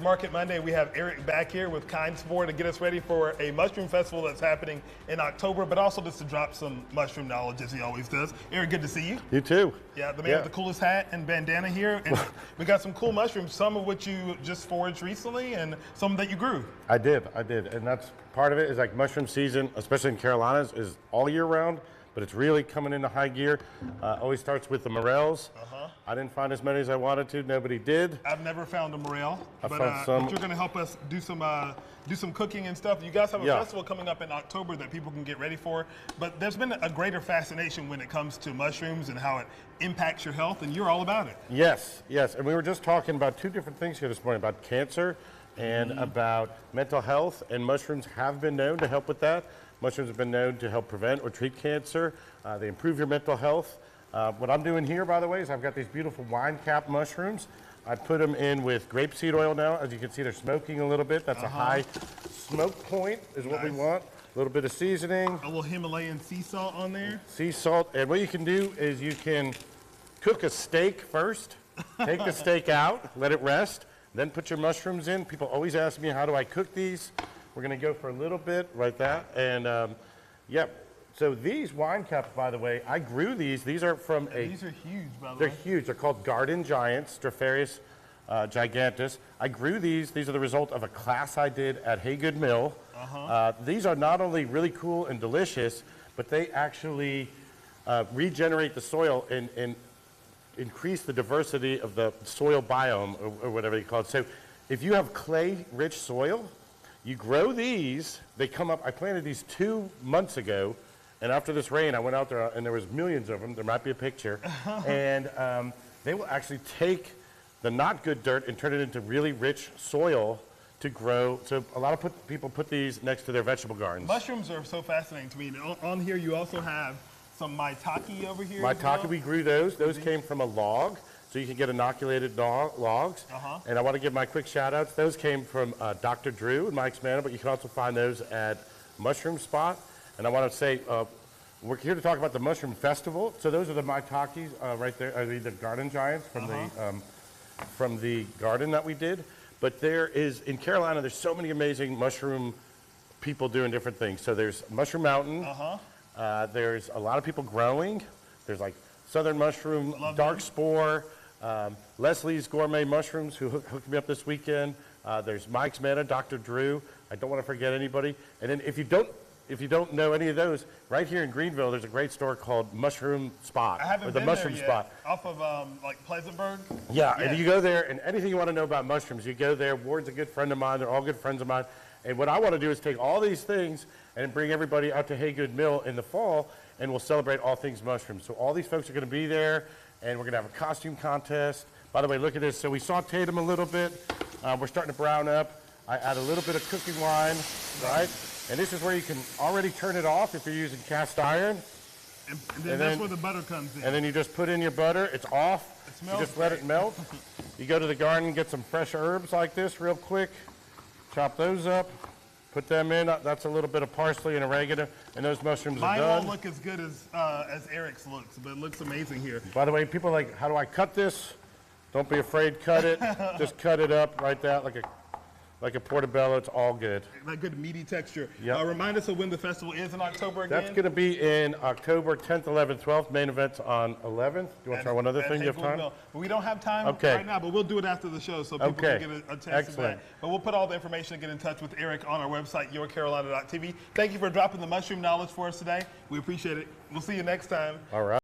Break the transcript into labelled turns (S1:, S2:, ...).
S1: Market Monday, we have Eric back here with Kind Sport to get us ready for a mushroom festival that's happening in October, but also just to drop some mushroom knowledge as he always does. Eric, good to see you.
S2: You too.
S1: Yeah, the man with the coolest hat and bandana here. And we got some cool mushrooms, some of which you just foraged recently and some that you grew.
S2: I did. And that's part of it is like mushroom season, especially in Carolinas, is all year round, but it's really coming into high gear. Always starts with the morels. I didn't find as many as I wanted to. Nobody did.
S1: I've never found a morel, but
S2: some.
S1: you're going to help us do some cooking and stuff. You guys have a festival coming up in October that people can get ready for, but there's been a greater fascination when it comes to mushrooms and how it impacts your health, and you're all about it.
S2: Yes. And we were just talking about two different things here this morning, about cancer and about mental health, and mushrooms have been known to help with that. Mushrooms have been known to help prevent or treat cancer. They improve your mental health. What I'm doing here, by the way, is I've got these beautiful wine cap mushrooms. I put them in with grapeseed oil now. As you can see, they're smoking a little bit. That's a high smoke point is what we want. A little bit of seasoning.
S1: A little Himalayan sea salt on there.
S2: Sea salt. And what you can do is you can cook a steak first. Take the steak out, let it rest, then put your mushrooms in. People always ask me, how do I cook these? We're going to go for a little bit, like that. And so these wine caps, by the way, I grew these. These are from
S1: These are huge, by the way.
S2: They're huge. They're called garden giants, Stropharis gigantus. I grew these. These are the result of a class I did at Haygood Mill. These are not only really cool and delicious, but they actually regenerate the soil and increase the diversity of the soil biome, or whatever you call it. So if you have clay-rich soil, you grow these. They come up. I planted these 2 months ago. And after this rain, I went out there, and there was millions of them. There might be a picture. And they will actually take the not good dirt and turn it into really rich soil to grow. So a lot of people put these next to their vegetable gardens.
S1: Mushrooms are so fascinating to me. And on here, you also have some maitake over here.
S2: Maitake, we grew those. Those came from a log, so you can get inoculated logs. And I want to give my quick shout outs. Those came from Dr. Drew and Mike's Manor, but you can also find those at Mushroom Spot. And I want to say, we're here to talk about the Mushroom Festival. So those are the maitakes right there, the garden giants from the garden that we did. But there is, in Carolina, there's so many amazing mushroom people doing different things. So there's Mushroom Mountain. There's a lot of people growing. There's like Southern Mushroom, Dark Spore, Leslie's Gourmet Mushrooms, who hooked me up this weekend. There's Mike's Manor, Dr. Drew. I don't want to forget anybody. And then if you don't know any of those, right here in Greenville, there's a great store called Mushroom Spot.
S1: I haven't been
S2: Mushroom
S1: there yet.
S2: Spot.
S1: Off of like Pleasantburg?
S2: Yeah, and you go there, and anything you want to know about mushrooms, you go there. Ward's a good friend of mine. They're all good friends of mine. And what I want to do is take all these things and bring everybody out to Haygood Mill in the fall, and we'll celebrate all things mushrooms. So all these folks are going to be there, and we're going to have a costume contest. By the way, look at this. So we sauteed them a little bit. We're starting to brown up. I add a little bit of cooking wine, right? And this is where you can already turn it off if you're using cast iron.
S1: And then that's where the butter comes in.
S2: And then you just put in your butter. It's off. You just let it melt. You go to the garden and get some fresh herbs like this real quick. Chop those up. Put them in. That's a little bit of parsley and oregano. And those mushrooms are done.
S1: Mine won't look as good as Eric's looks, but it looks amazing here.
S2: By the way, people are like, how do I cut this? Don't be afraid. Cut it. Just cut it up right there like a portobello. It's all good.
S1: That good meaty texture.
S2: Yep.
S1: Remind us of when the festival is in October again.
S2: That's going to be in October 10th, 11th, 12th. Main event's on 11th. Do you want to try one other thing? You have time?
S1: Well, we don't have time right now, but we'll do it after the show so people can get a taste of that. But we'll put all the information and get in touch with Eric on our website, yourcarolina.tv. Thank you for dropping the mushroom knowledge for us today. We appreciate it. We'll see you next time.
S2: All right.